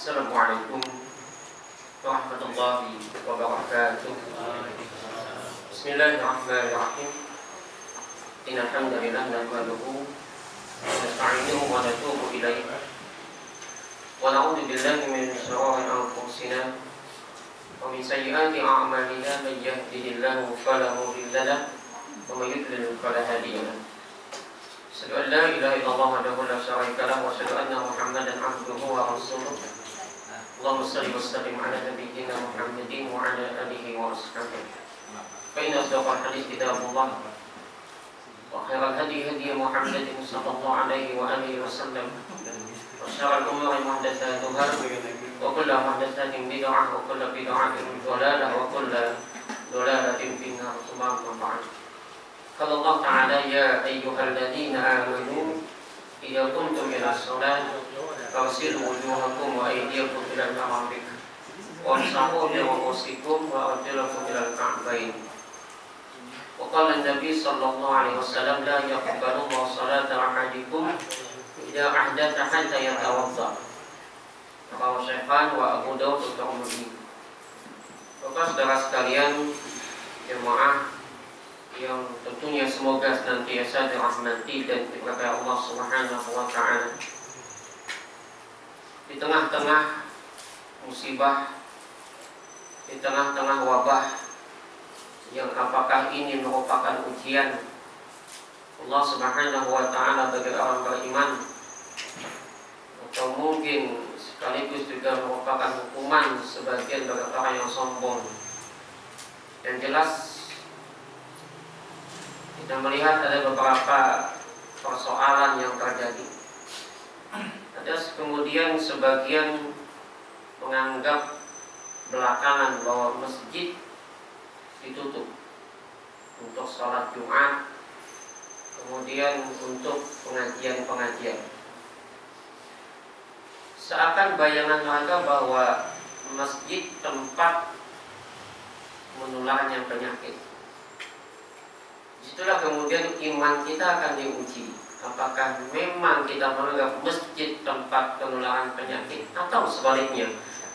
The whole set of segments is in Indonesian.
Assalamualaikum warahmatullahi wabarakatuh. Bismillahirrahmanirrahim. Innal hamdalillah nahmaduhu wa nasta'inuhu wa natubu ilaihi wa na'udzu billahi min shururi anfusina wa min sayyiati a'malina. Man yahdihillahu fala mudilla lahu wa man yudlil fala hadiya lahu. Asyhadu an la ilaha illallah wahdahu la syarika lahu wa asyhadu anna Muhammadan 'abduhu wa rasuluh. Allahumma shalli wa sallim ala nabiyyina Muhammadin wa ala alihi wa ashabihi. Fa inna asdaqal hadits kitabullah wa khairal hadi hadi Muhammadin sallallahu alaihi wa alihi wasallam. Wa syarrul umuri muhdatsatuha wa kullu muhdatsatin bid'ah wa kullu bid'atin dhalalah wa kullu dhalalatin fin nar. Subhanallah. Qala Allah ta'ala ya ayyuhalladzina amanu idza qumtum ila shalah faghsilu wujuhakum wa aydiyakum ila al-marafiq wamsahu bi ru'usikum wa arjulakum ila al-ka'bayn. Wa qala an-nabi sallallahu alaihi wasallam la yaqbalu Allahu salata ahadikum idza ahdatha hatta yatawadda. Rawahu Syaikhan wa Abu Dawud wa Tirmidzi. Bapak saudara sekalian, jemaah yang tentunya semoga senantiasa dirahmati dan diberkahi Allah Subhanahu wa taala. Di tengah-tengah musibah, di tengah-tengah wabah yang apakah ini merupakan ujian Allah Subhanahu wa taala bagi orang beriman, atau mungkin sekaligus juga merupakan hukuman sebagian bagi orang yang sombong. Yang jelas kita melihat ada beberapa persoalan yang terjadi. Ada kemudian sebagian menganggap belakangan bahwa masjid ditutup untuk sholat Jumat, kemudian untuk pengajian-pengajian. Seakan bayangan mereka bahwa masjid tempat menularnya penyakit. Disitulah kemudian iman kita akan diuji. Apakah memang kita menganggap masjid tempat penularan penyakit, atau sebaliknya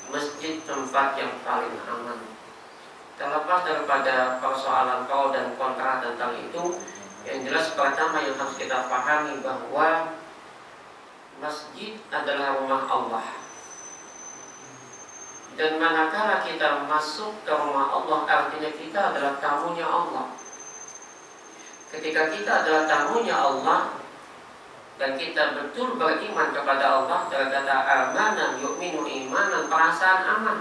masjid tempat yang paling aman. Terlepas daripada persoalan pro dan kontra tentang itu, yang jelas pertama yang harus kita pahami bahwa masjid adalah rumah Allah. Dan manakala kita masuk ke rumah Allah, artinya kita adalah tamunya Allah. Ketika kita adalah tamunya Allah dan kita betul beriman kepada Allah, kata amanan yu'minu imanan, perasaan aman,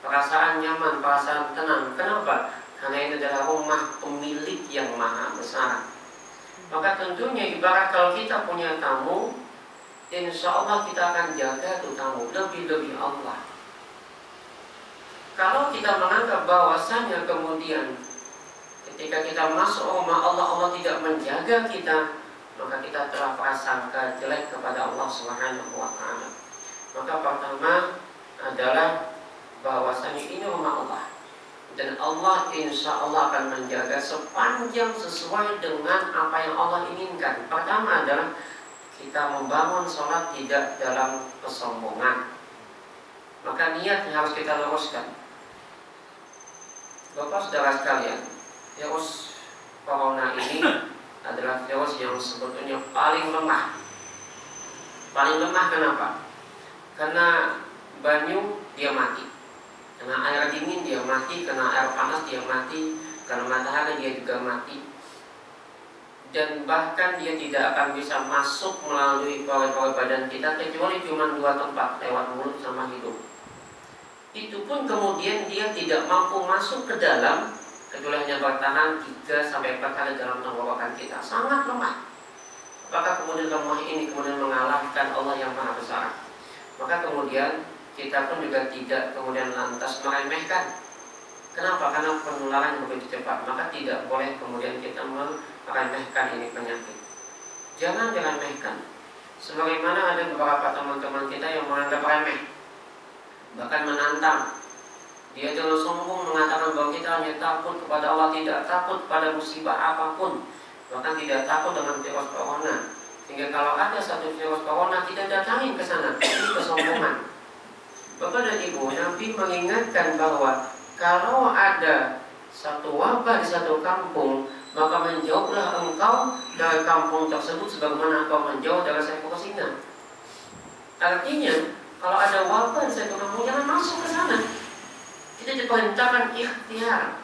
perasaan nyaman, perasaan tenang. Kenapa? Karena ini adalah rumah pemilik yang maha besar. Maka tentunya ibarat kalau kita punya tamu, insya Allah kita akan jaga tuh tamu, lebih-lebih Allah. Kalau kita menganggap bahwasanya kemudian ketika kita masuk rumah Allah, Allah tidak menjaga kita, maka kita telah prasangka jelek kepada Allah Subhanahu wa taala. Maka pertama adalah bahwasanya ini rumah Allah, dan Allah insya Allah akan menjaga sepanjang sesuai dengan apa yang Allah inginkan. Pertama adalah kita membangun sholat tidak dalam kesombongan. Maka niat harus kita luruskan. Bapak saudara sekalian, virus corona ini adalah virus yang sebetulnya paling lemah. Paling lemah kenapa? Karena banyu dia mati, karena air dingin dia mati, karena air panas dia mati, karena matahari dia juga mati. Dan bahkan dia tidak akan bisa masuk melalui pori-pori badan kita kecuali cuma dua tempat, lewat mulut sama hidung. Itu pun kemudian dia tidak mampu masuk ke dalam kecuali hanya bertahan 3-4 kali dalam tenggorokan kita. Sangat lemah. Apakah kemudian lemah ini kemudian mengalahkan Allah yang maha besar? Maka kemudian kita pun juga tidak kemudian lantas meremehkan. Kenapa? Karena penularan begitu cepat. Maka tidak boleh kemudian kita meremehkan ini penyakit. Jangan diremehkan. Sebagaimana ada beberapa teman-teman kita yang menganggap remeh, bahkan menantang. Dia jangan sombong mengatakan bahwa kita hanya takut kepada Allah, tidak takut pada musibah apapun, bahkan tidak takut dengan virus corona. Sehingga kalau ada satu virus corona, tidak datangin ke sana. Ini kesombongan. Bapak dan Ibu, Nabi mengingatkan bahwa kalau ada satu wabah di satu kampung, maka menjauhlah engkau dari kampung tersebut sebagaimana engkau menjauh dari seekor singa. Artinya, kalau ada wabah di satu kampung, jangan masuk ke sana. Kita diperintahkan ikhtiar,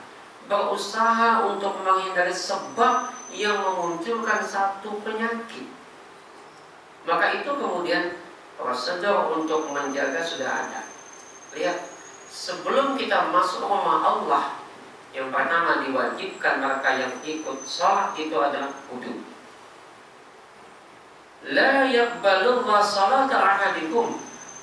berusaha untuk menghindari sebab yang memunculkan satu penyakit. Maka itu kemudian prosedur untuk menjaga sudah ada. Lihat, sebelum kita masuk rumah Allah, yang pertama diwajibkan mereka yang ikut sholat itu adalah wudu. La yaqbalullah salata ahadikum.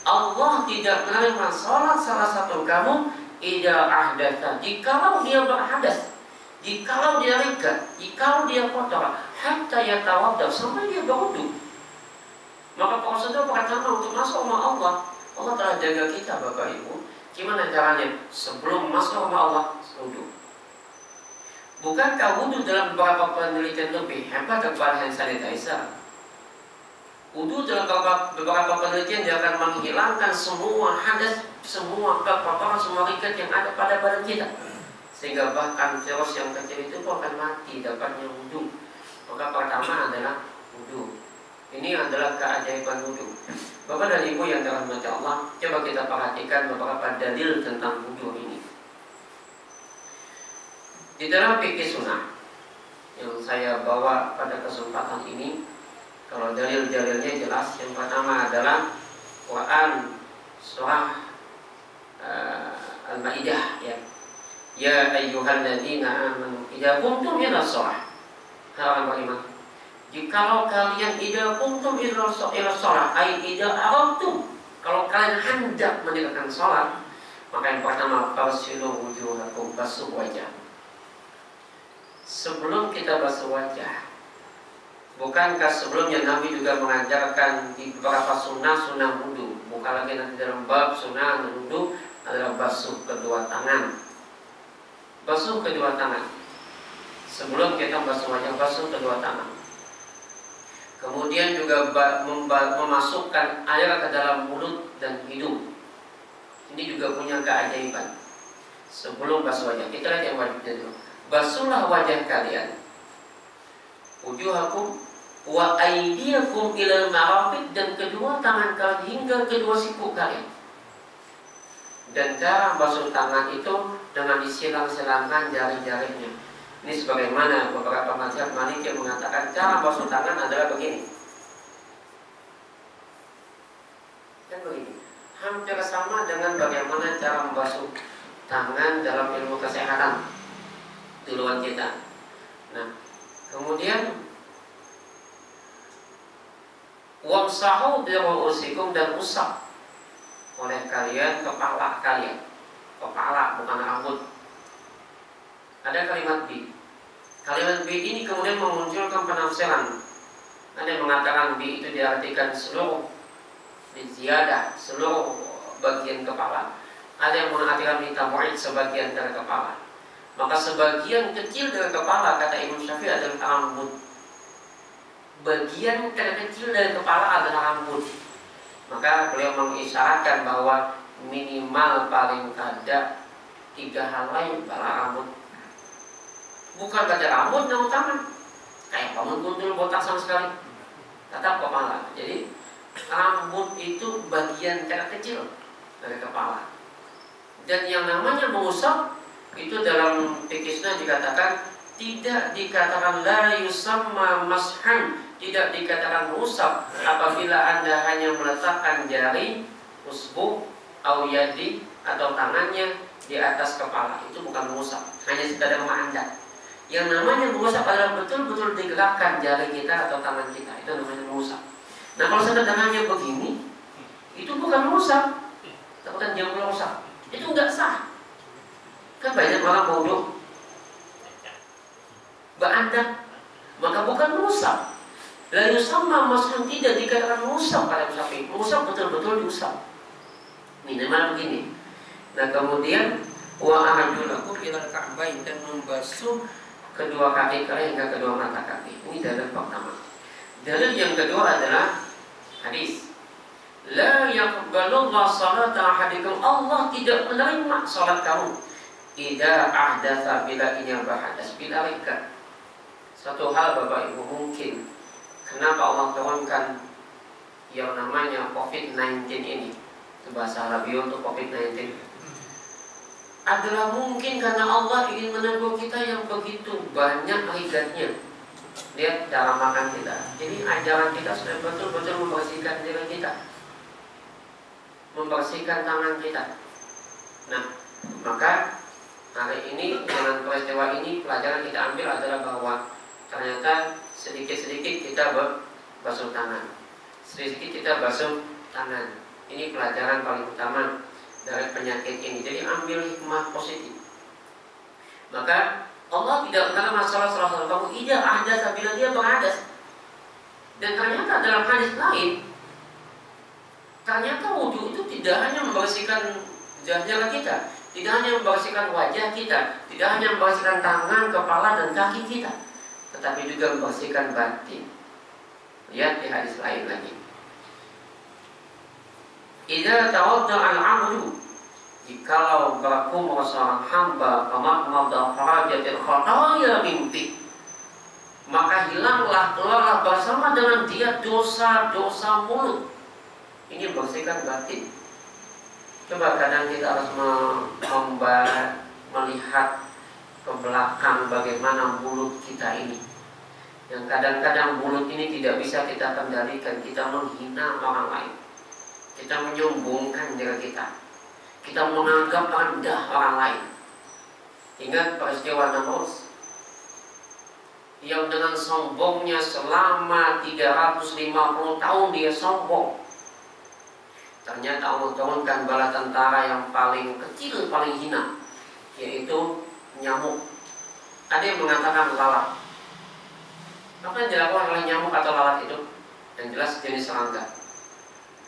Allah tidak menerima sholat salah satu kamu idza ahdatha, jikalau dia berhadas, jikalau dia rigat, jikalau dia kotor, hatta yatawadda, sampai dia berwudu. Maka prosedur pertama untuk masuk rumah Allah, Allah telah jaga kita Bapak Ibu. Gimana caranya? Sebelum masuk rumah Allah, wudu. Bukankah wudu dalam beberapa penelitian lebih hebat daripada hand sanitizer? Wudu dalam beberapa penelitian dia akan menghilangkan semua hadas, semua kotoran, semua rigat yang ada pada badan kita, sehingga bahkan virus yang kecil itu pun akan mati dapatnya wudu. Maka pertama adalah wudu. Ini adalah keajaiban wudu. Bapak dan Ibu yang dirahmati Allah, coba kita perhatikan beberapa dalil tentang wudu ini. Di dalam fikih sunnah yang saya bawa pada kesempatan ini, kalau dalil-dalilnya jelas. Yang pertama adalah Quran surah Al-Maidah, ya. Ya ayyuhalladzina amanu idza qumtum ila shalah. Orang beriman, jikalau kalian idza qumtum ila shalah, ai idza aradtum, kalau kalian hendak mendirikan salat, maka yang pertama farsilu wujuhakum, basuh wajah. Sebelum kita basuh wajah, bukankah sebelumnya Nabi juga mengajarkan di beberapa sunnah wudu? Bukan lagi nanti dalam bab sunnah wudu adalah basuh kedua tangan. Basuh kedua tangan. Sebelum kita basuh wajah, basuh kedua tangan. Kemudian juga memasukkan air ke dalam mulut dan hidung. Ini juga punya keajaiban. Sebelum basuh wajah, kita lihat yang wajibnya dulu. Basuhlah wajah kalian, wujuhakum wa aydiyakum ilal marafiq, dan kedua tangan kalian hingga kedua siku kalian. Dan cara basuh tangan itu dengan disilang-silangkan jari-jarinya. Ini sebagaimana beberapa mazhab Maliki mengatakan cara basuh tangan adalah begini. Dan begini, hampir sama dengan bagaimana cara membasuh tangan dalam ilmu kesehatan duluan kita. Nah, kemudian wamsahu bi ru'usikum, dan usap oleh kalian kepala kalian. Kepala, bukan rambut. Ada kalimat bi. Kalimat bi ini kemudian memunculkan penafsiran. Ada yang mengatakan bi itu diartikan seluruh ziyadah, seluruh bagian kepala. Ada yang mengartikan mitamu'id, sebagian dari kepala. Maka sebagian kecil dari kepala, kata Imam Syafi'i, adalah rambut. Bagian terkecil dari kepala adalah rambut. Maka beliau mengisyaratkan bahwa minimal paling kada 3 helai adalah rambut. Bukan pada rambut dan tangan, kayak bangun kuntul botak sama sekali, tetap kepala. Jadi rambut itu bagian terkecil dari kepala. Dan yang namanya mengusap itu dalam fikih sunnah dikatakan, tidak dikatakan la yusamma mashan, tidak dikatakan mengusap apabila Anda hanya meletakkan jari, usbu, au yadi, atau tangannya di atas kepala. Itu bukan mengusap, hanya sekadar mengandap. Yang namanya mengusap adalah betul-betul digerakkan jari kita atau tangan kita. Itu namanya mengusap. Nah, kalau sekadar hanya begini, itu bukan mengusap. Takutkan jam mengusap, itu enggak sah. Kan banyak orang bodoh berandap, maka bukan mengusap. Lalu sama masuk tidak dikatakan mengusap pada Syafi'i. Mengusap betul-betul diusap. Minimal begini. Nah, kemudian wa ahadulakum ilal ka'bain, dan membasuh kedua kaki kalian hingga kedua mata kaki. Ini dalil pertama. Dalil yang kedua adalah hadis. La la yaqbalullahu salata ahadikum, Allah tidak menerima salat kamu idza ahdatsa, bila ia berhadas, bila rika. Satu hal Bapak Ibu, mungkin kenapa Allah turunkan yang namanya COVID-19 ini, itu bahasa Arab untuk COVID-19, adalah mungkin karena Allah ingin menegur kita yang begitu banyak rigatnya. Lihat cara makan kita. Jadi ajaran kita sudah betul-betul membersihkan diri kita, membersihkan tangan kita. Nah, maka hari ini dengan peristiwa ini pelajaran kita ambil adalah bahwa ternyata sedikit-sedikit kita basuh tangan, sedikit kita basuh tangan. Ini pelajaran paling utama dari penyakit ini. Jadi ambil hikmah positif. Maka Allah tidak menerima salah satu kamu idza ahdatsa, bila dia berhadas. Dan ternyata dalam hadis lain, ternyata wudu itu tidak hanya membersihkan zahir kita, tidak hanya membersihkan wajah kita, tidak hanya membersihkan tangan, kepala, dan kaki kita, tetapi juga membersihkan batin. Lihat di hadis lain lagi. Idza tawadda'a al-'abdu, jikalau berkumur seorang hamba kamakmada farajatil khataya mimpi, maka hilanglah keluarlah bersama dengan dia dosa-dosa mulut. Ini bersihkan batin. Coba kadang kita harus melihat ke belakang bagaimana mulut kita ini, yang kadang-kadang mulut ini tidak bisa kita kendalikan. Kita menghina orang lain, kita menyombongkan diri kita, kita menganggap rendah orang lain. Ingat peristiwa Namrud yang dengan sombongnya selama 350 tahun dia sombong. Ternyata Allah turunkan bala tentara yang paling kecil, paling hina, yaitu nyamuk. Ada yang mengatakan lalat. Apa yang dilakukan oleh nyamuk atau lalat itu? Yang jelas jenis serangga.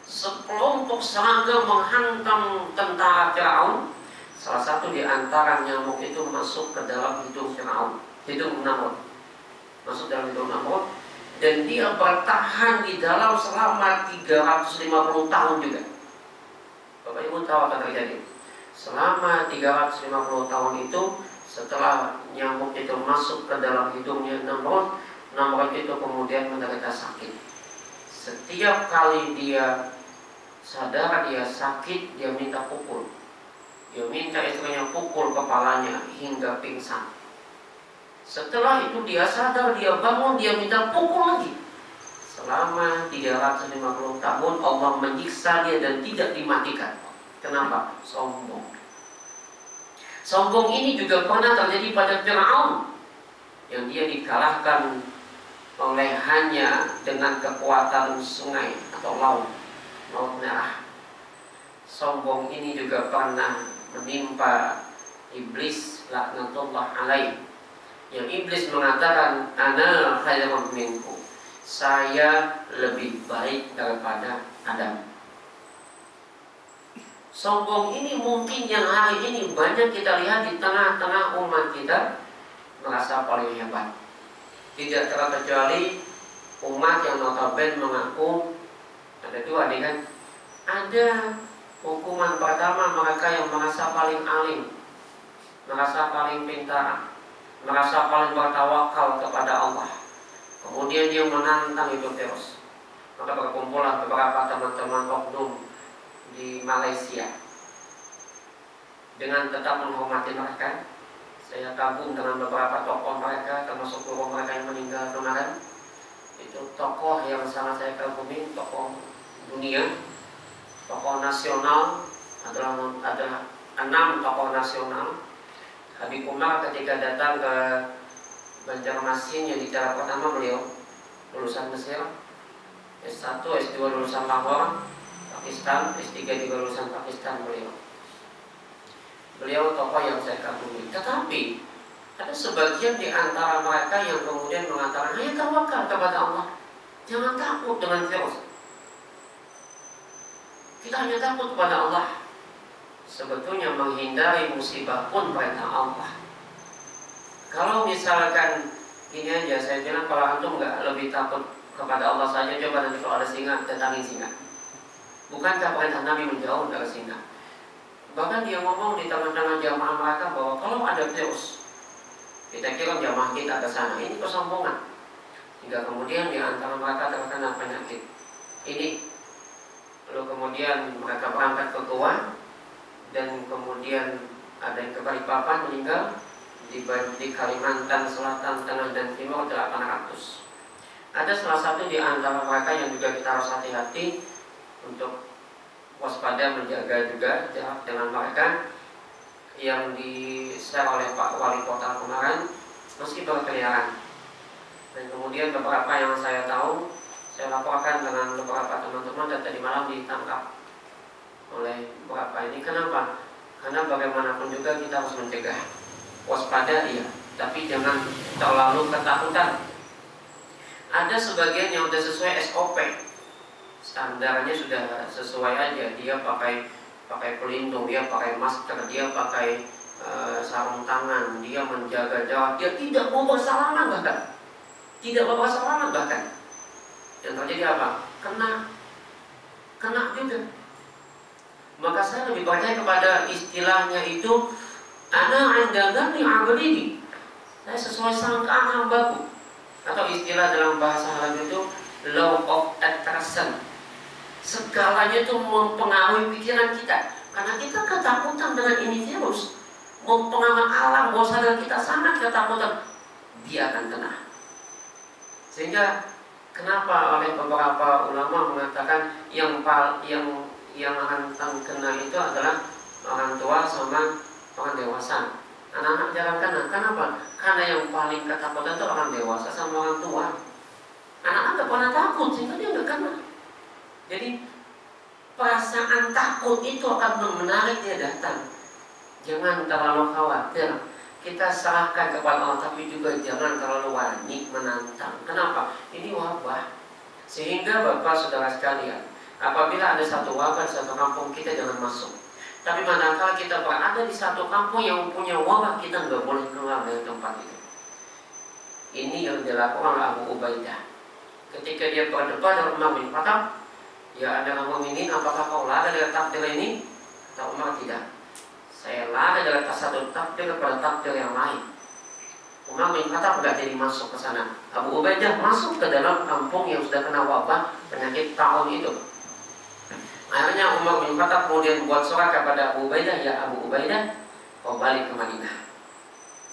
Sekelompok serangga menghantam tentara Firaun. Salah satu di antara nyamuk itu masuk ke dalam hidung Firaun, hidung Namrud, masuk dalam hidung Namrud, dan dia bertahan di dalam selama 350 tahun juga. Bapak Ibu tahu apa terjadi? Selama 350 tahun itu, setelah nyamuk itu masuk ke dalam hidungnya Namrud, Namrud itu kemudian menderita sakit. Setiap kali dia sadar dia sakit, dia minta pukul. Dia minta istrinya pukul kepalanya hingga pingsan. Setelah itu dia sadar, dia bangun, dia minta pukul lagi. Selama 350 tahun Allah menyiksa dia dan tidak dimatikan. Kenapa? Sombong. Sombong ini juga pernah terjadi pada Firaun, yang dia dikalahkan oleh hanya dengan kekuatan sungai atau laut merah. Sombong ini juga pernah menimpa iblis laknatullah alaih, yang iblis mengatakan ana khairun minku, saya lebih baik daripada Adam. Sombong ini mungkin yang hari ini banyak kita lihat di tengah-tengah umat kita, merasa paling hebat. Tidak terkecuali umat yang notabene mengaku ada dua nih kan. Ada hukuman pertama mereka yang merasa paling alim, merasa paling pintar, merasa paling bertawakal kepada Allah. Kemudian dia menantang itu terus. Maka berkumpullah beberapa teman-teman oknum di Malaysia. Dengan tetap menghormati mereka, saya kagum dengan beberapa tokoh mereka, termasuk guru mereka yang meninggal kemarin. Itu tokoh yang sangat saya kagumi, tokoh dunia, tokoh nasional. Ada 6 tokoh nasional. Habib Umar ketika datang ke Banjarmasin, yang bicara pertama beliau lulusan Mesir, S1, S2 lulusan Lahore, Pakistan, S3 juga lulusan Pakistan beliau. Beliau tokoh yang saya kagumi. Tetapi ada sebagian di antara mereka yang kemudian mengatakan, hanya tawakal kepada Allah, jangan takut dengan virus. Kita hanya takut kepada Allah. Sebetulnya menghindari musibah pun perintah Allah. Kalau misalkan ini aja, saya bilang kalau antum nggak lebih takut kepada Allah saja, coba nanti kalau ada singa, datangin singa. Bukankah perintah Nabi menjauh dari zina? Bahkan dia ngomong di tengah-tengah jamaah mereka bahwa kalau ada virus, kita kira jamaah kita ke sana. Ini kesombongan. Hingga kemudian di antara mereka terkena penyakit ini. Lalu kemudian mereka berangkat ke Goa, dan kemudian ada yang ke Balikpapan meninggal. Di Kalimantan Selatan, Tengah, dan Timur 800. Ada salah satu di antara mereka yang juga kita harus hati-hati untuk waspada, menjaga juga jarak dengan mereka, yang di-share oleh Pak Wali Kota kemarin, meski berkeliaran. Dan kemudian beberapa yang saya tahu, saya laporkan dengan beberapa teman-teman, dan tadi malam ditangkap oleh beberapa ini. Kenapa? Karena bagaimanapun juga kita harus mencegah. Waspada iya, tapi jangan terlalu ketakutan. Ada sebagian yang sudah sesuai SOP, standarnya sudah sesuai aja. Dia pakai pelindung, dia pakai masker, dia pakai sarung tangan, dia menjaga jarak, dia tidak mau bersalaman bahkan. Tidak mau bersalaman bahkan. Yang terjadi apa? Kena juga. Maka saya lebih percaya kepada istilahnya itu, ana 'inda dhanni 'abdi. Saya sesuai sangkaan hambaku. Atau istilah dalam bahasa Arab itu law of attraction. Segalanya itu mempengaruhi pikiran kita. Karena kita ketakutan dengan ini virus, mempengaruhi alam bawah sadar kita sangat ketakutan, dia akan kena. Sehingga kenapa oleh beberapa ulama mengatakan yang akan kena itu adalah orang tua sama orang dewasa. Anak-anak jangan kena. Kenapa? Karena yang paling ketakutan itu orang dewasa sama orang tua. Anak-anak gak pernah takut, sehingga dia gak kena. Jadi perasaan takut itu akan menarik dia datang. Jangan terlalu khawatir. Kita serahkan kepada Allah, tapi juga jangan terlalu wani menantang. Kenapa? Ini wabah. Sehingga Bapak Saudara sekalian, apabila ada satu wabah di satu kampung, kita jangan masuk. Tapi manakala kita berada di satu kampung yang punya wabah, kita nggak boleh keluar dari tempat itu. Ini yang dilakukan oleh Abu Ubaidah. Ketika dia berdebat dengan Umar bin Khattab, ya ada kamu ini, apakah kau lari dari takdir ini? Kata Umar, tidak. Saya lari dari satu takdir kepada takdir yang lain. Umar bin Khattab nggak jadi masuk ke sana. Abu Ubaidah masuk ke dalam kampung yang sudah kena wabah penyakit taun itu. Akhirnya Umar bin Khattab kemudian buat surat kepada Abu Ubaidah, ya Abu Ubaidah, kau balik ke Madinah.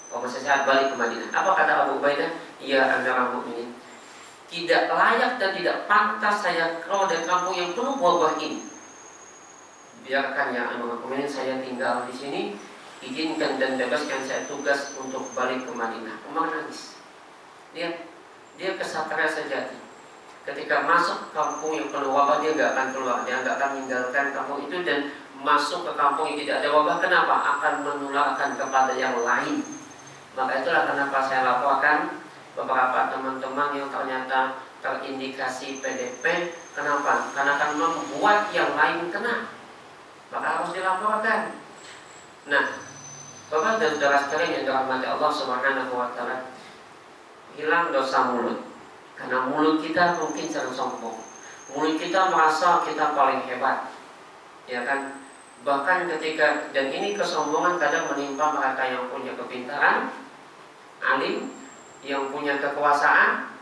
Kau masih sehat, balik ke Madinah. Apa kata Abu Ubaidah? Ya Amirul Mukminin, tidak layak dan tidak pantas saya keluar dari kampung yang penuh wabah ini. Biarkan ya Amirul Mukminin, saya tinggal di sini. Izinkan dan bebaskan saya tugas untuk balik ke Madinah. Umar nangis. Dia kesatria sejati. Ketika masuk kampung yang penuh wabah, dia nggak akan keluar, dia nggak akan meninggalkan kampung itu dan masuk ke kampung yang tidak ada wabah. Kenapa? Akan menularkan kepada yang lain. Maka itulah kenapa saya laporkan beberapa teman-teman yang ternyata terindikasi PDP. Kenapa? Karena akan membuat yang lain kena. Maka harus dilaporkan. Nah, Bapak dan saudara sekalian yang dirahmati Allah Subhanahu wa Ta'ala, hilang dosa mulut. Karena mulut kita mungkin sering sombong. Mulut kita merasa kita paling hebat, ya kan? Bahkan ketika, dan ini kesombongan kadang menimpa mereka yang punya kepintaran, alim, yang punya kekuasaan,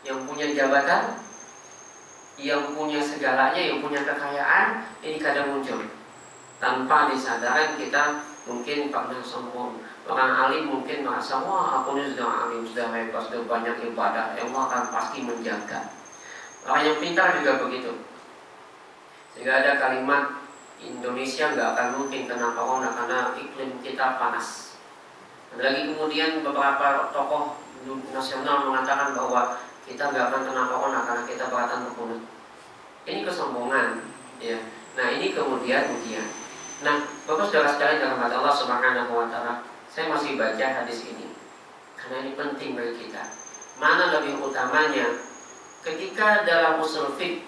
yang punya jabatan, yang punya segalanya, yang punya kekayaan. Ini kadang muncul tanpa disadari. Kita mungkin pernah sombong. Orang alim mungkin merasa, wah aku ini sudah alim, sudah hebat, sudah banyak ibadah, Allah akan pasti menjaga. Orang yang pintar juga begitu. Sehingga ada kalimat, Indonesia nggak akan mungkin kena corona karena iklim kita panas. Ada lagi kemudian beberapa tokoh nasional mengatakan bahwa kita nggak akan kena corona karena kita beratan berkunut. Ini kesombongan, ya. Nah ini kemudian ujian. Nah, Bapak saudara sekalian dirahmati Allah Subhanahu wa Ta'ala, saya masih baca hadis ini karena ini penting bagi kita. Mana lebih utamanya ketika dalam usul fiqh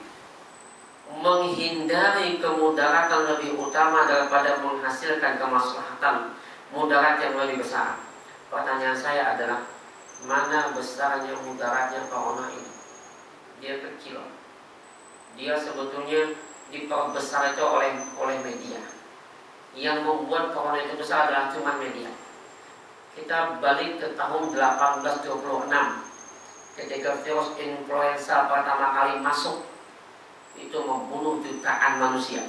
menghindari kemudaratan lebih utama daripada menghasilkan kemaslahatan, mudarat yang lebih besar. Pertanyaan saya adalah, mana besarnya mudaratnya corona ini? Dia kecil. Dia sebetulnya diperbesar itu oleh media. Yang membuat corona itu besar adalah cuma media. Kita balik ke tahun 1826 ketika virus influenza pertama kali masuk, itu membunuh jutaan manusia.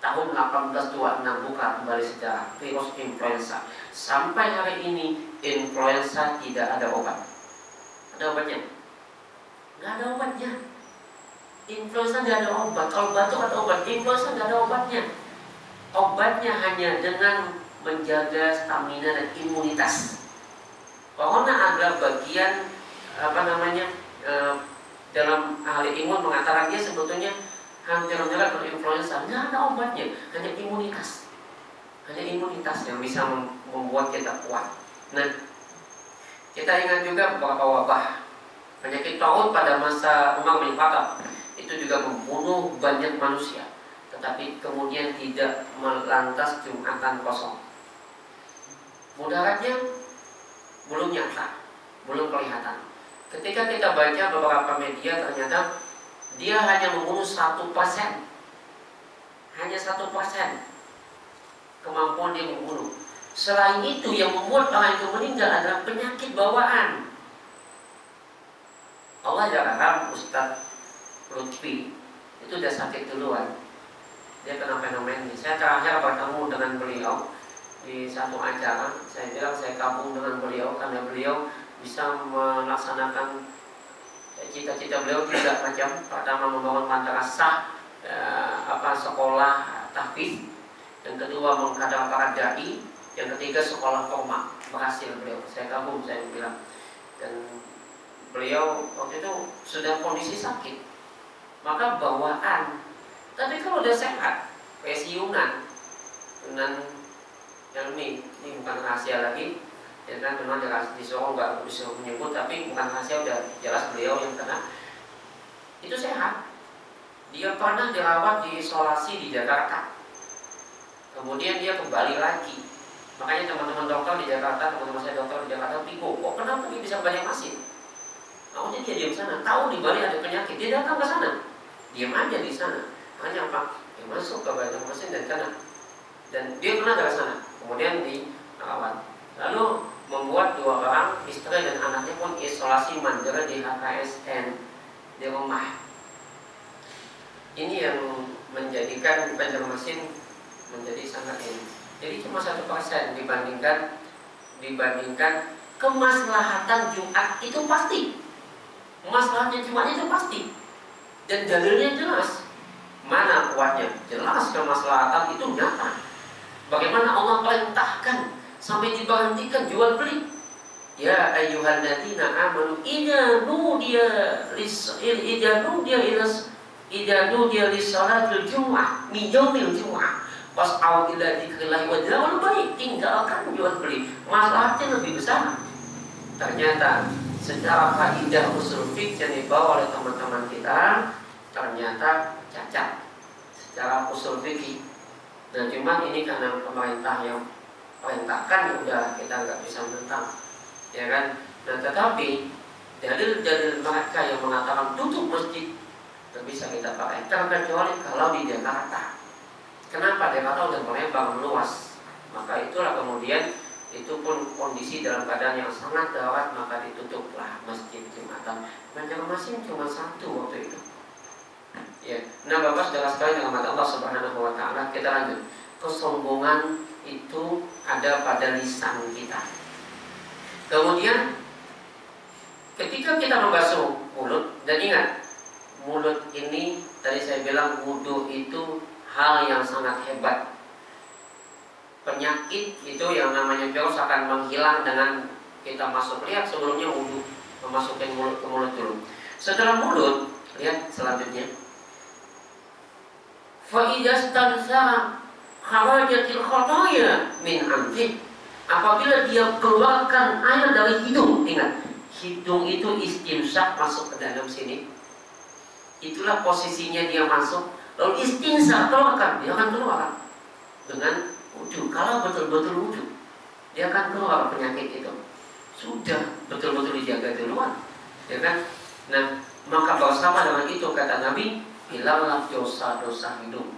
Tahun 1826 buka kembali sejarah virus influenza. Sampai hari ini influenza tidak ada obat. Ada obatnya? Nggak ada obatnya. Influenza nggak ada obat. Kalau batuk ada obat, influenza nggak ada obatnya. Obatnya hanya dengan menjaga stamina dan imunitas. Corona adalah bagian dalam ahli imun mengatakan dia sebetulnya hampir mirip dengan influenza. Nggak ada obatnya, hanya imunitas. Hanya imunitas yang bisa membuat kita kuat. Nah, kita ingat juga beberapa wabah. Penyakit Taun pada masa Umar bin Khattab itu juga membunuh banyak manusia, tetapi kemudian tidak melantas Jumatan kosong. Mudaratnya belum nyata, belum kelihatan. Ketika kita baca beberapa media, ternyata dia hanya membunuh 1%. Hanya 1% kemampuan dia membunuh. Selain itu, yang membuat orang itu meninggal adalah penyakit bawaan. Allah jarang Ustadz Lutfi itu udah sakit duluan. Dia kena fenomena. Saya terakhir bertemu dengan beliau di satu acara. Saya bilang saya kabung dengan beliau karena beliau bisa melaksanakan cita-cita beliau tiga macam. Pertama, membangun madrasah sekolah tahfiz. Yang kedua, mengkader para dai. Yang ketiga, sekolah formal. Berhasil beliau. Saya kabung, saya bilang. Dan beliau waktu itu sudah kondisi sakit, maka bawaan. Tapi kalau udah sehat, pensiunan, dan yang ini bukan rahasia lagi. Ya kan, memang di Solo nggak bisa menyebut, tapi bukan rahasia, udah jelas beliau yang kena. Itu sehat. Dia pernah dirawat di isolasi di Jakarta. Kemudian dia kembali lagi. Makanya teman-teman dokter di Jakarta, teman-teman saya dokter di Jakarta bingung, kok kenapa dia bisa banyak masih? Maunya dia diam sana, tahu di Bali ada penyakit, dia datang ke sana, diam aja di sana. Hanya apa? Dia masuk ke banyak mesin dan kena. Dan dia kena dari sana, kemudian dirawat. Lalu membuat 2 orang, istri dan anaknya pun isolasi mandiri di HKSN di rumah. Ini yang menjadikan Banjarmasin menjadi sangat ini. Jadi cuma 1% dibandingkan kemaslahatan Jumat itu pasti. Masalahnya Jumatnya itu pasti. Dan dalilnya jelas. Mana kuatnya? Jelas kemaslahatan itu nyata. Bagaimana Allah perintahkan sampai diberhentikan jual beli. Ya ayyuhalladzina amanu idza nudiya lis-salatil jumu'ah min yaumil jumu'ah fas'au ila dzikrillah wa dzarul bai'. Tinggalkan jual beli. Masalahnya lebih besar. Ternyata secara kaidah usul fikih yang dibawa oleh teman-teman kita ternyata cacat secara usul fikih. Nah, cuma ini karena pemerintah yang perintahkan, ya udah kita nggak bisa menentang, ya kan? Nah, tetapi dalil-dalil mereka yang mengatakan tutup masjid nggak bisa kita pakai, terkecuali kalau di Jakarta. Kenapa? Jakarta udah melebar meluas, maka itulah kemudian itu pun kondisi dalam keadaan yang sangat gawat, maka ditutuplah masjid Jumatan. Banjarmasin cuma 1 waktu itu. Ya, nah Bapak saudara sekalian dengan mata Allah Subhanahu wa taala, kita lanjut. Kesombongan itu ada pada lisan kita. Kemudian ketika kita membasuh mulut, dan ingat, mulut ini tadi saya bilang wudu itu hal yang sangat hebat. Penyakit itu yang namanya virus akan menghilang dengan kita masuk. Lihat sebelumnya wudu, memasukkan mulut ke mulut dulu. Setelah mulut, lihat selanjutnya. Fa idza stansa kharajatil khataya min anfih. Apabila dia keluarkan air dari hidung, ingat, hidung itu istinsak masuk ke dalam sini. Itulah posisinya dia masuk. Lalu istinsak keluarkan, dia akan keluar dengan wudu. Kalau betul-betul wudu, dia akan keluar penyakit itu. Sudah betul-betul dijaga duluan, ya kan? Nah, maka bersama dengan itu kata Nabi, hilanglah dosa-dosa hidung.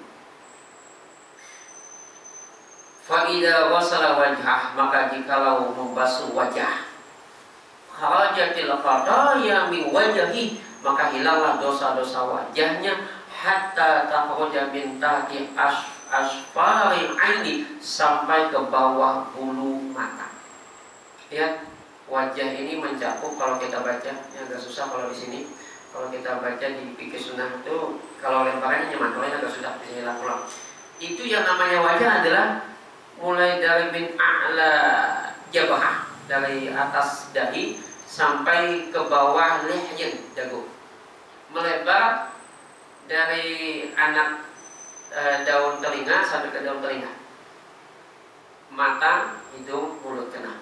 Fa idza ghasala wajhah, maka jikalau membasuh wajah, kharajatil khataya min wajhi, maka hilanglah dosa-dosa wajahnya, hatta takhruja min tahti asfaril aini, sampai ke bawah bulu mata. Ya, wajah ini mencakup, kalau kita baca, ini agak susah kalau di sini. Kalau kita baca di fikih sunnah itu, kalau lemparannya nyaman, kalau ini agak susah, bismillah pulang. Itu yang namanya wajah adalah mulai dari min a'la jabah, dari atas dahi sampai ke bawah lihyan, dagu, melebar dari anak daun telinga sampai ke daun telinga, mata, hidung, mulut, kena.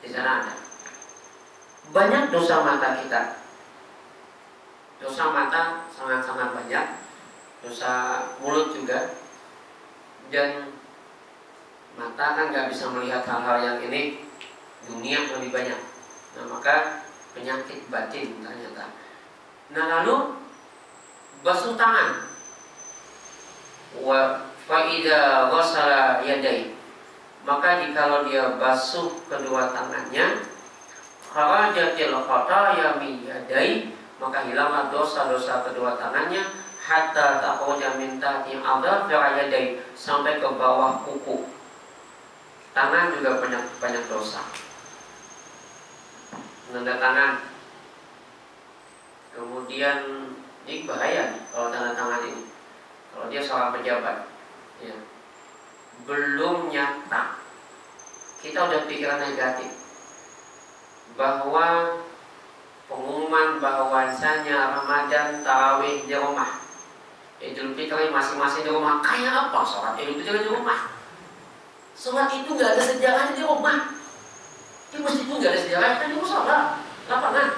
Di sana ada banyak dosa mata kita. Dosa mata sangat-sangat banyak, dosa mulut juga, dan mata kan nggak bisa melihat hal-hal yang ini, dunia lebih banyak. Nah, maka penyakit batin ternyata. Nah, lalu basuh tangan. Wa faida ghasala yadai, maka jikalau dia basuh kedua tangannya, kharajatil khataya min yadai, maka hilanglah dosa-dosa kedua tangannya, hatta takhruja min tahti adhafir yadai, sampai ke bawah kuku. Tangan juga banyak dosa. Tanda tangan, kemudian ini bahaya kalau tanda tangan ini. Kalau dia seorang pejabat, ya, belum nyata, kita udah pikiran negatif bahwa pengumuman bahwasanya Ramadan tarawih di rumah, Idul Fitri masing-masing di rumah. Kayak apa sholat Idul Fitri di rumah? Sholat itu nggak ada sejarahnya di rumah. Di masjid itu nggak ada sejarahnya, kan di musola, lapangan.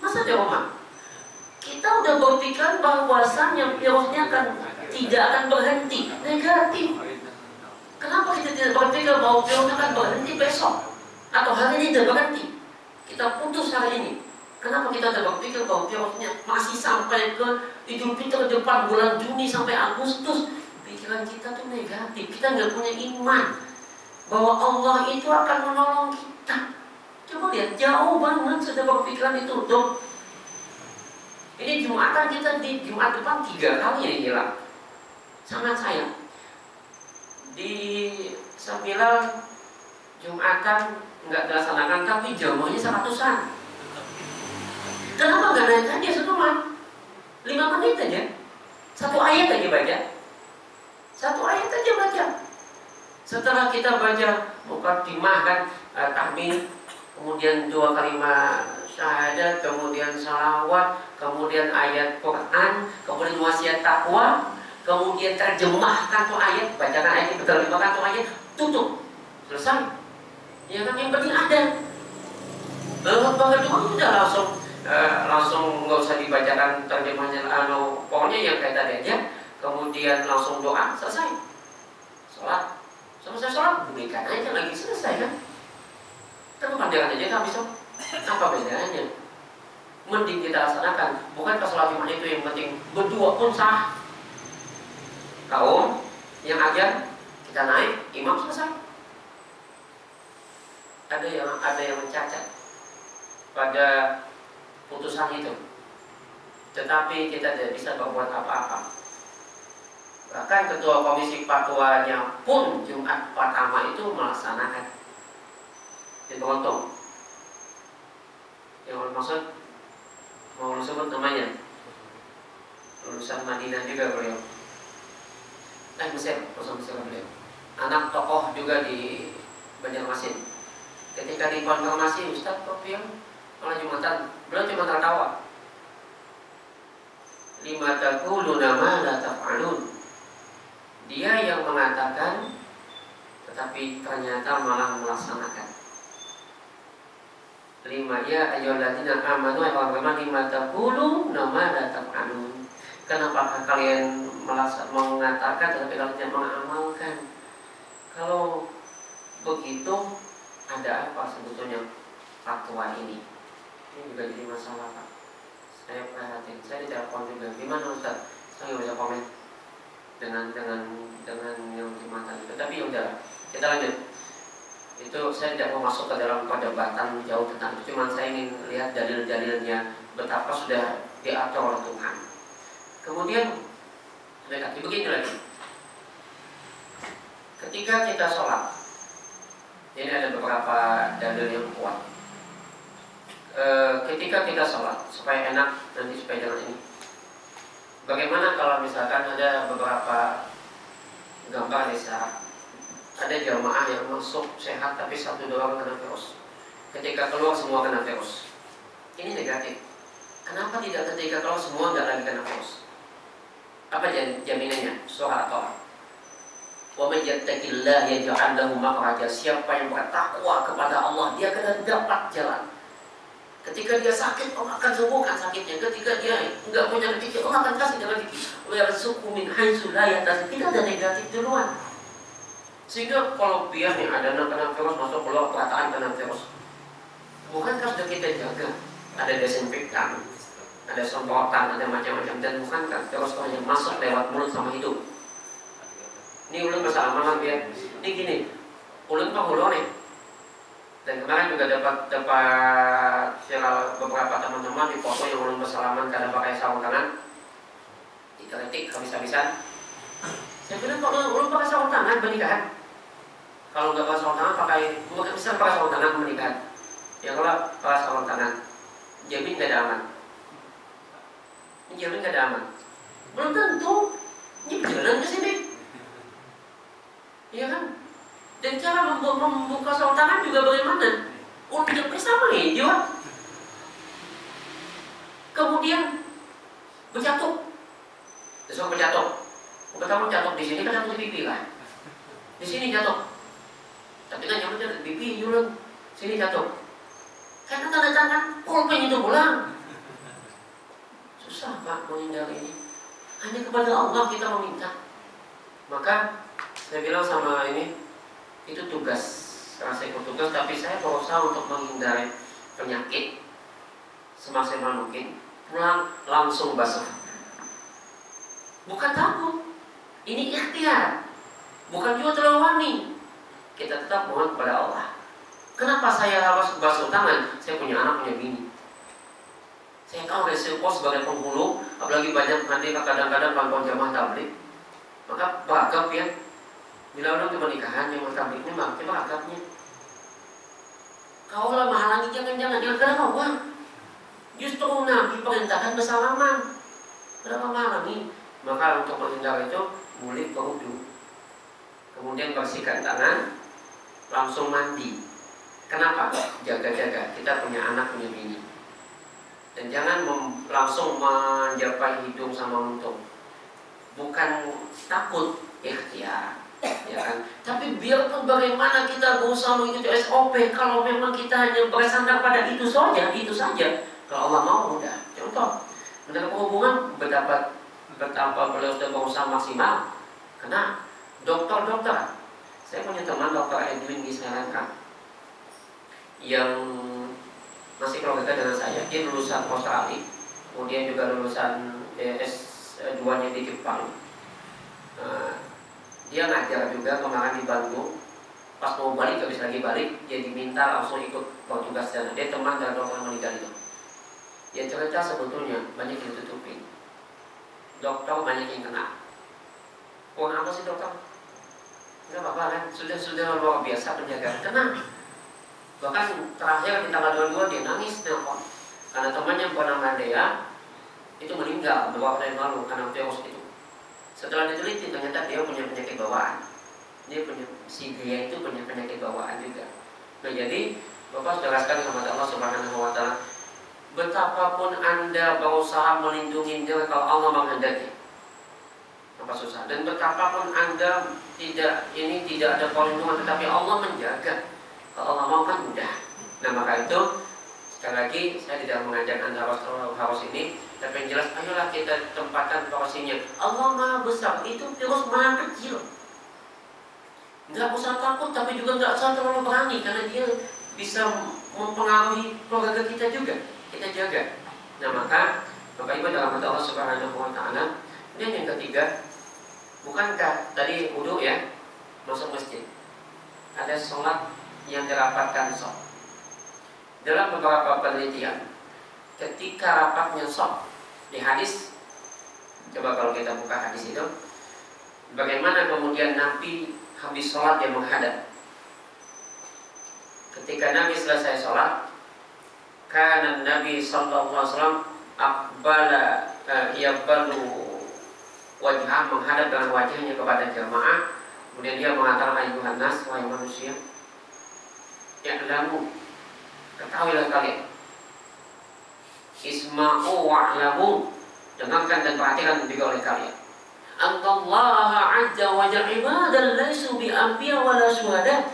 Masa di rumah? Kita udah berpikiran bahwasannya virusnya tidak akan berhenti, negatif. Kenapa kita tidak berpikir bahwa virusnya akan berhenti besok atau hari ini tidak berhenti? Kita putus hari ini. Kenapa kita tidak berpikir bahwa virusnya masih sampai ke Idul Fitri depan bulan Juni sampai Agustus? Pikiran kita tuh negatif. Kita nggak punya iman bahwa Allah itu akan menolong kita. Coba lihat, jauh banget sudah berpikiran itu. Dong, ini Jumatan kita di Jumat depan 3 kali yang hilang. Sangat sayang. Di Sambilal Jumatan nggak dilaksanakan, tapi jamaahnya 100-an. Kenapa nggak naik aja semua? 5 menit aja, 1 ayat aja baca. 1 ayat aja baca. Setelah kita baca muqaddimah kan, tahmid, kemudian 2 kalimat syahadat, kemudian salawat, kemudian ayat Quran, kemudian wasiat takwa, kemudian terjemahkan tuh ayat, bacakan ayat, terjemahkan tuh ayat, tutup, selesai. Ya kan, yang penting ada. Bahkan cuma udah langsung nggak usah dibacakan terjemahnya, pokoknya yang kayak tadi aja. Kemudian langsung doa, selesai. Sholat, selesai sholat, berikan aja lagi, selesai kan. Kan pandangan aja kan bisa. Apa bedanya? Mending kita laksanakan. Bukan pas sholat Jumat itu yang penting, berdua pun sah. Kaum yang ajar, kita naik, imam selesai. Ada yang mencacat pada putusan itu, tetapi kita tidak bisa berbuat apa-apa. Bahkan ketua komisi fatwanya pun Jumat pertama itu melaksanakan di Toronto. Yang maksud mau sebut namanya, lulusan Madinah juga beliau. Mesir beliau. Anak tokoh juga di Banjarmasin. Ketika dikonfirmasi, Ustaz kok yang malah Jumatan, beliau cuma tertawa. Lima taquluna ma la taf'alun. Dia yang mengatakan, tetapi ternyata malah melaksanakan. 5 ya ayyuhalladzina amanu wa lima taquluna ma la taf'alun. Kenapa kalian mengatakan tetapi kalian tidak mengamalkan? Kalau begitu, ada apa sebetulnya fatwa ini? Ini juga jadi masalah, Pak. saya perhatiin, saya ditelepon juga, gimana Ustaz? Saya nggak bisa komen dengan yang jumatan itu. Tapi udah, kita lanjut. Itu saya tidak mau masuk ke dalam perdebatan jauh tentang itu, cuma saya ingin lihat dalil-dalilnya betapa sudah diatur oleh Tuhan. Kemudian begini lagi, ketika kita sholat, ini ada beberapa dalil yang kuat. Ketika kita sholat, supaya enak nanti, supaya jangan ini, bagaimana kalau misalkan ada beberapa gambar desa, ada jamaah yang masuk sehat tapi satu dua orang kena virus, ketika keluar semua kena virus. Ini negatif. Kenapa tidak ketika keluar semua nggak lagi kena virus? Apa jaminannya? Surah At-Taubah. Wa may yattaqillah yaj'al lahu makhraja. Siapa yang bertakwa kepada Allah, dia akan dapat jalan. Ketika dia sakit, Allah akan sembuhkan sakitnya. Ketika dia nggak punya rezeki, Allah akan kasih dia rezeki. Wa yarzuqhu min haitsu la yahtasib. Tidak ada negatif duluan. Sehingga kalau biar nih ada anak kena virus masuk keluar perataan kena virus, bukankah sudah kita jaga? Ada desinfektan, ada semprotan, ada macam-macam, dan bukankah virus yang masuk lewat mulut sama hidung? Ini ulun bersalaman ya. Ini gini, ulun penghulu nih. Dan kemarin juga dapat viral beberapa teman-teman di foto yang ulun bersalaman karena pakai sarung tangan, dikritik habis-habisan. Saya bilang kalau ulun pakai sarung tangan pernikahan. Kalau nggak pakai sarung tangan, bisa pakai sarung tangan pernikahan. Ya kalau pakai sarung tangan, jamin nggak ada aman. Ini jamin nggak ada aman. Belum tentu. Ini perjalanan ke sini. Iya kan? Dan cara membuka sarung tangan juga bagaimana? Uniknya sama idiot. Kemudian bercatuk. Disuruh bercatuk. Pertama jatuh di sini kan jatuh di pipi lah. Di sini jatuh. Tapi kan yang di pipi jualan. Sini jatuh. Karena tanda tangan pulpen itu pulang. Susah Pak menghindari ini. Hanya kepada Allah kita meminta. Maka saya bilang sama ini, itu tugas. Saya ikut tugas, tapi saya berusaha untuk menghindari penyakit semaksimal mungkin. Pulang langsung basuh. Bukan takut. Ini ikhtiar, bukan juga terlalu wani. Kita tetap mohon kepada Allah. Kenapa saya harus basuh tangan? Saya punya anak, punya bini. Saya tahu resiko sebagai penghulu, apalagi banyak nanti kadang-kadang kawan-kawan jamaah tabligh. Maka beragam ya. Bila orang ke pernikahan yang tablighnya makin beragamnya. Kau lah menghalangi, jangan kenapa wah? Justru Nabi perintahkan bersalaman. Kenapa menghalangi? Maka untuk menghindar itu mulai berwudu, kemudian bersihkan tangan, langsung mandi. Kenapa? Jaga-jaga. Kita punya anak, punya bini. Dan jangan langsung menjapai hidung sama muntung. Bukan takut, ikhtiar, ya kan? Tapi biarpun bagaimana kita berusaha mengikuti SOP, kalau memang kita hanya bersandar pada itu saja. Kalau Allah mau, udah. Contoh, mendapat hubungan betapa beliau sudah berusaha maksimal. Karena dokter, saya punya teman dokter Edwin di Sri Lanka yang masih keluarga dengan saya. Dia lulusan Australia, kemudian juga lulusan S2-nya di Jepang. Dia ngajar juga kemarin di Bandung. Pas mau balik, habis lagi balik, dia diminta langsung ikut bertugas sana. Dia teman dari dokter yang meninggal itu. Dia cerita sebetulnya banyak yang ditutupin. Dokter banyak yang kena. Apa sih dokter? Enggak apa-apa kan, sudah luar biasa penjagaan. Kena. Bahkan terakhir di tanggal 22 dia nangis nelfon. Karena temannya bernama Dea itu meninggal beberapa tahun lalu karena virus itu. Setelah diteliti ternyata dia punya penyakit bawaan. Si Dea itu punya penyakit bawaan juga. Nah jadi Bapak jelaskan kepada Allah Subhanahu wa Ta'ala, betapapun Anda berusaha melindungi diri kalau Allah menghendaki, apa susah. Dan betapapun Anda tidak ada perlindungan, tetapi Allah menjaga. Kalau Allah mau kan mudah. Nah maka itu sekali lagi saya tidak mengajak Anda harus ini, tapi yang jelas ayolah kita tempatkan porsinya. Allah Maha Besar, itu virus maha kecil. Nggak usah takut, tapi juga nggak usah terlalu berani, karena dia bisa mempengaruhi keluarga kita juga. Kita jaga. Nah maka Bapak Ibu dalam hati Allah Subhanahu wa taala. Dan yang ketiga, bukankah tadi wudu ya, masuk masjid, ada sholat yang dirapatkan shaf. Dalam beberapa penelitian, ketika rapatnya shaf di hadis, coba kalau kita buka hadis itu, bagaimana kemudian Nabi habis sholat dia menghadap. Ketika Nabi selesai sholat, karena Nabi sallallahu alaihi wasallam aqbala yaqbalu wajah, menghadap dengan wajahnya kepada jamaah. Kemudian dia mengatakan, ayuhan nas, wahai manusia, ya'lamu, ketahuilah kalian, isma'u wa'lamu, dengarkan dan perhatikan juga oleh kalian, Allaha azza wa jalla ibadan laysu bi anbiya wala syuhada,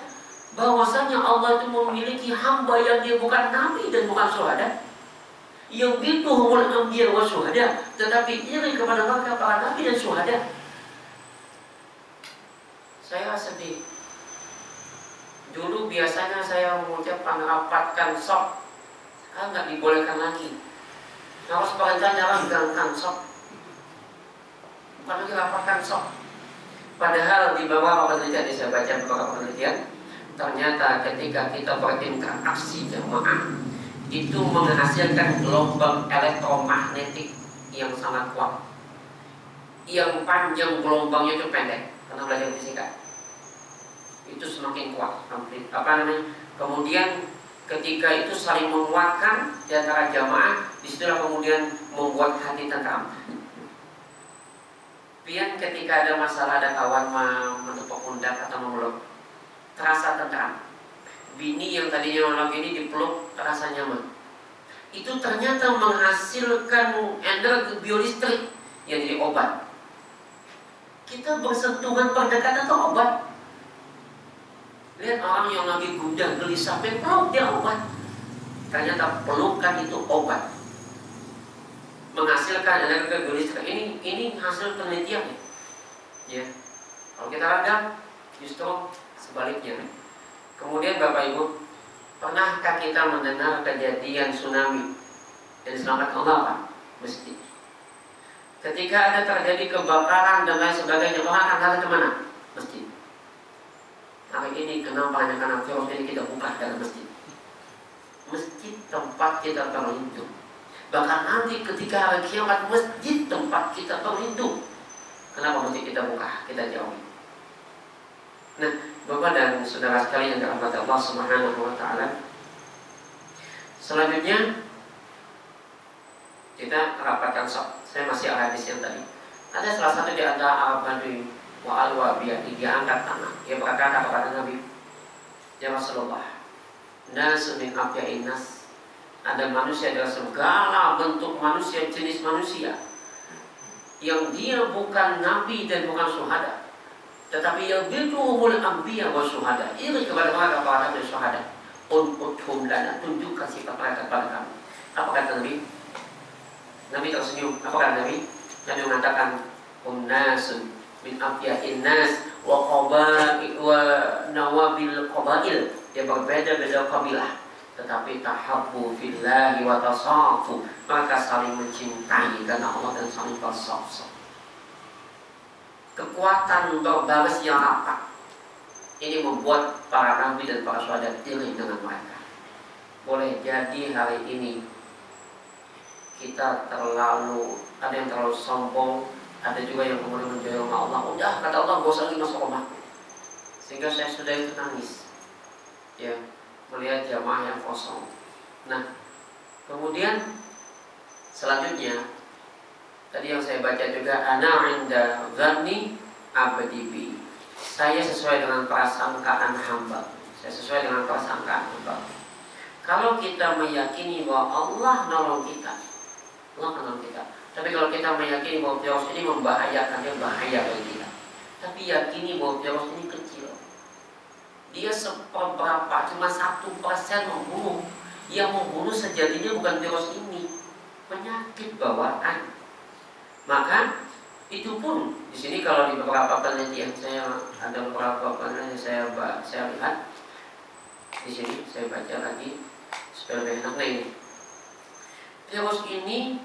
bahwasanya Allah itu memiliki hamba yang dia bukan nabi dan bukan syuhada. Yang bituhumul anbiya wa syuhada, tetapi iri kepada mereka para nabi dan syuhada. Saya sedih. Dulu biasanya saya mengucapkan rapatkan shaf, nggak dibolehkan lagi. Harus perintahnya renggangkan shaf, bukan lagi rapatkan shaf. Padahal di beberapa penelitian yang saya baca beberapa penelitian, ternyata ketika kita berinteraksi jamaah, itu menghasilkan gelombang elektromagnetik yang sangat kuat. Yang panjang gelombangnya itu pendek, karena belajar fisika. Itu semakin kuat. Kemudian ketika itu saling menguatkan di antara jamaah, disitulah kemudian membuat hati tentram. Pian ketika ada masalah, ada kawan menepuk pundak atau memeluk, terasa tentram. Bini yang tadinya malam ini dipeluk terasa nyaman. Itu ternyata menghasilkan energi biolistrik yang jadi obat. Kita bersentuhan pendekatan itu obat. Lihat orang yang lagi gundah gelisah, peluk dia obat. Ternyata pelukan itu obat, menghasilkan energi biolistrik. Ini hasil penelitian ya. Kalau kita ragam, justru sebaliknya. Kemudian Bapak Ibu, pernahkah kita mendengar kejadian tsunami yang diselamatkan Allah Pak? Mesti. Ketika ada terjadi kebakaran dan lain sebagainya, orang akan lari kemana? Masjid. Hari ini kenapa hanya karena virus ini kita buka dalam masjid? Masjid tempat kita berlindung. Bahkan nanti ketika hari kiamat, masjid tempat kita berlindung. Kenapa masjid kita buka, kita jauhi? Nah, Bapak dan saudara sekalian yang dirahmati Allah Subhanahu wa taala. Selanjutnya kita rapatkan shaf. Saya masih hadis yang tadi. Ada salah satu di antara Arab Badui wa al-Wabiyah, dia angkat tangan. Dia berkata kepada Nabi, ya Rasulullah, nasu min abyain nas, ada manusia dari segala bentuk manusia, jenis manusia, yang dia bukan nabi dan bukan syuhada, tetapi yang bituhumul anbiya wa syuhada, iri kepada mereka para nabi dan syuhada. Un'uthum lana, tunjukkan sifat mereka kepada kami. Apa kata Nabi? Nabi tersenyum. Apa kata Nabi? Nabi mengatakan, nasun min afyain nas wa qabail wa nawabil qabail. Dia berbeda-beda kabilah, tetapi tahabbu fillahi wa tasafu, maka saling mencintai karena Allah dan saling bersaf-saf. Kekuatan berbalas yang rapat ini membuat para nabi dan para syuhada iri dengan mereka. Boleh jadi hari ini kita ada yang terlalu sombong, ada juga yang kemudian menjauh Allah. Udah, kata Allah, gak usah lagi masuk rumahku. Sehingga saya sudah itu nangis, ya, melihat jamaah yang kosong. Nah, kemudian selanjutnya tadi yang saya baca juga, ana inda dzanni abdi bi, saya sesuai dengan prasangkaan hamba. Saya sesuai dengan prasangkaan hamba. Kalau kita meyakini bahwa Allah nolong kita, Allah nolong kita. Tapi kalau kita meyakini bahwa virus ini membahayakan, dia bahaya bagi kita. Tapi yakini bahwa virus ini kecil, dia seberapa, cuma 1% membunuh. Yang membunuh sejatinya bukan virus ini, penyakit bawaan. Maka itu pun di sini kalau di beberapa penelitian, saya ada beberapa penelitian saya lihat di sini, saya baca lagi supaya lebih enak. Nah, ini virus ini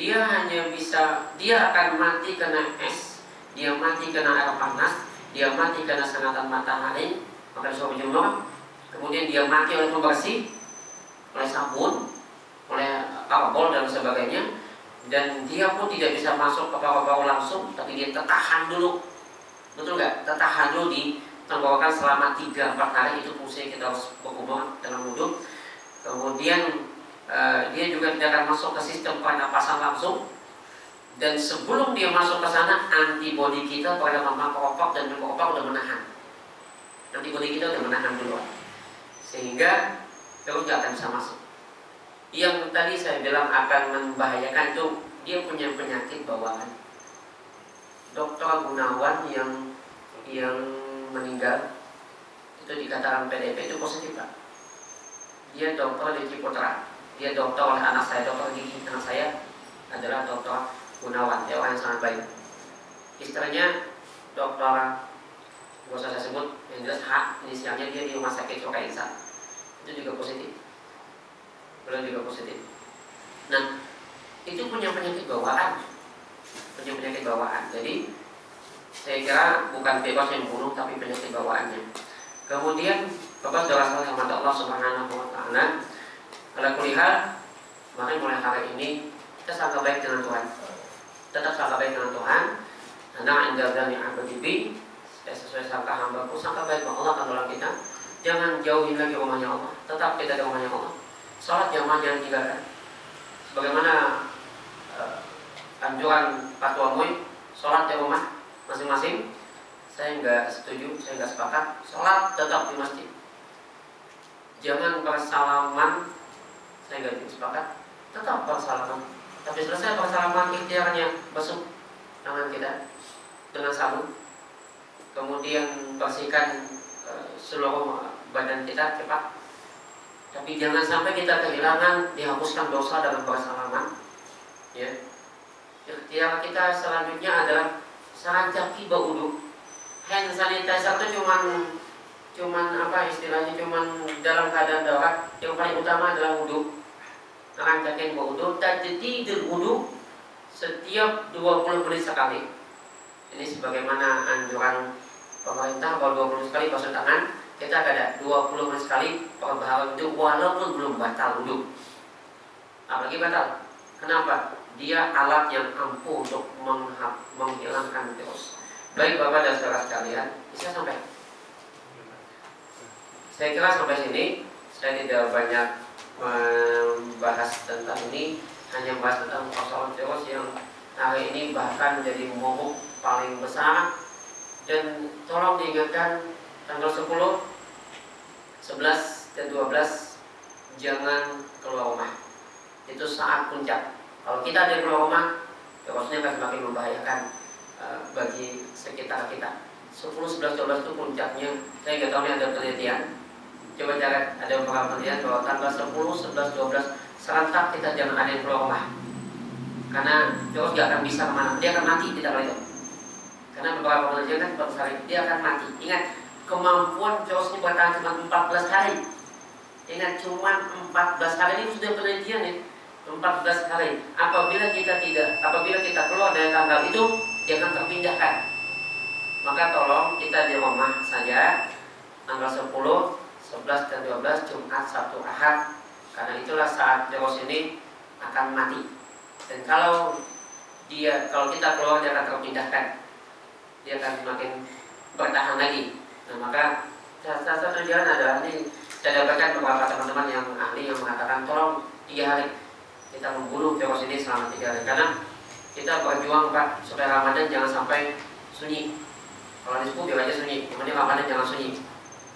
dia hanya bisa, dia akan mati karena es, dia mati karena air panas, dia mati karena sengatan matahari, maka disuruh berjemur. Kemudian dia mati oleh pembersih, oleh sabun, oleh alkohol dan sebagainya. Dan dia pun tidak bisa masuk ke paru-paru langsung, tapi dia tertahan dulu. Betul nggak? Tertahan dulu di tenggorokan selama 3-4 hari. Itu fungsi kita harus berhubungan dalam wudhu. Kemudian dia juga tidak akan masuk ke sistem pernapasan langsung. Dan sebelum dia masuk ke sana, antibodi kita terhadap makropak dan mikropak udah menahan. Antibodi kita udah menahan duluan, sehingga virus nggak akan bisa masuk. Yang tadi saya bilang akan membahayakan itu, dia punya penyakit bawaan. Dr. Gunawan yang meninggal itu dikatakan PDP itu positif, Pak. Dia dokter di Ciputra. Dia dokter oleh anak saya, dokter gigi. Anak saya adalah Dr. Gunawan, dia orang yang sangat baik. Istrinya Dr. Gak usah saya sebut, yang jelas H, inisialnya dia di rumah sakit Soka Insan. Itu juga positif. Beliau juga positif. Nah, itu punya penyakit bawaan. Punya penyakit bawaan. Jadi saya kira bukan bebas yang bunuh, tapi penyakit bawaannya. Kemudian Bapak saudara yang mata Allah Subhanahu wa taala, ala kulli hal, maka mulai hari ini kita sangka baik dengan Tuhan. Tetap sangka baik dengan Tuhan. Karena inda dzanni 'abdi bi, sesuai sangka hambaku, sangka baik bahwa Allah akan menolong kita. Jangan jauhin lagi rumahnya Allah. Tetap kita di rumahnya Allah. Salat jamaah jangan tinggalkan. Bagaimana anjuran Fatwa MUI, salat di rumah masing-masing. Saya nggak setuju, saya nggak sepakat. Salat tetap di masjid. Jangan bersalaman, saya nggak sepakat. Tetap bersalaman. Tapi selesai bersalaman, ikhtiarnya basuh tangan kita dengan sabun. Kemudian bersihkan seluruh badan kita cepat. Tapi jangan sampai kita kehilangan, dihapuskan dosa dalam bersalaman. Ya. Ikhtiar kita selanjutnya adalah saran kaki berwudu. Hand sanitizer itu cuman apa istilahnya, cuman dalam keadaan darurat. Yang paling utama adalah wudu. Saran kaki berwudu, tajdidul wudu setiap 20 menit sekali. Ini sebagaimana anjuran pemerintah bahwa 20 sekali basuh tangan. Kita ada 20 menit sekali perbaharui wudu walaupun belum batal wudu. Apalagi batal. Kenapa? Dia alat yang ampuh untuk menghilangkan virus. Baik Bapak dan saudara sekalian, bisa sampai. Saya kira sampai sini. Saya tidak banyak membahas tentang ini, hanya membahas tentang persoalan virus yang hari ini bahkan menjadi momok paling besar. Dan tolong diingatkan tanggal 10, 11, dan 12 jangan keluar rumah. Itu saat puncak. Kalau kita ada keluar rumah, virusnya akan semakin membahayakan bagi sekitar kita. 10, 11, 12 itu puncaknya. Saya nggak tahu ini ada penelitian. Coba cari, ada beberapa penelitian bahwa tanggal 10, 11, 12 serentak kita jangan ada yang keluar rumah. Karena virus nggak akan bisa kemana, dia akan mati tidak lagi. Karena beberapa penelitian kan suatu hari dia akan mati. Ingat, kemampuan virus ini bertahan cuma 14 hari. Ingat, cuma 14 hari, ini sudah penelitian ya. 14 hari. Apabila kita keluar dari tanggal itu, dia akan terpindahkan. Maka tolong kita di rumah saja tanggal 10, 11, dan 12 Jumat, Sabtu, Ahad. Karena itulah saat virus ini akan mati. Dan kalau kita keluar, dia akan terpindahkan. Dia akan semakin bertahan lagi. Nah, maka satu jalan adalah ini. Saya dapatkan beberapa teman-teman yang ahli yang mengatakan tolong 3 hari kita membunuh virus ini selama 3 hari. Karena kita berjuang Pak supaya Ramadan jangan sampai sunyi. Kalau di subuh biar aja sunyi, kemudian Ramadan jangan sunyi.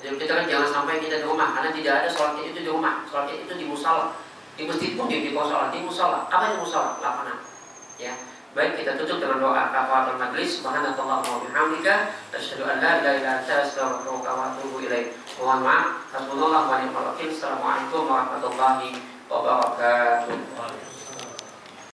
Jadi kita kan jangan sampai kita di rumah, karena tidak ada sholat itu di rumah. Sholat itu di musola. Di masjid pun di musola, di musola. Apa yang musola? Lapangan. Ya. Baik, kita tutup dengan doa kafaratul majlis. Subhanallah wa bihamdika, asyhadu an la ilaha illa anta, astaghfiruka wa atubu ilaik. Mohon maaf. Hasbunallahu wa ni'mal wakil. Assalamualaikum warahmatullahi wabarakatuh.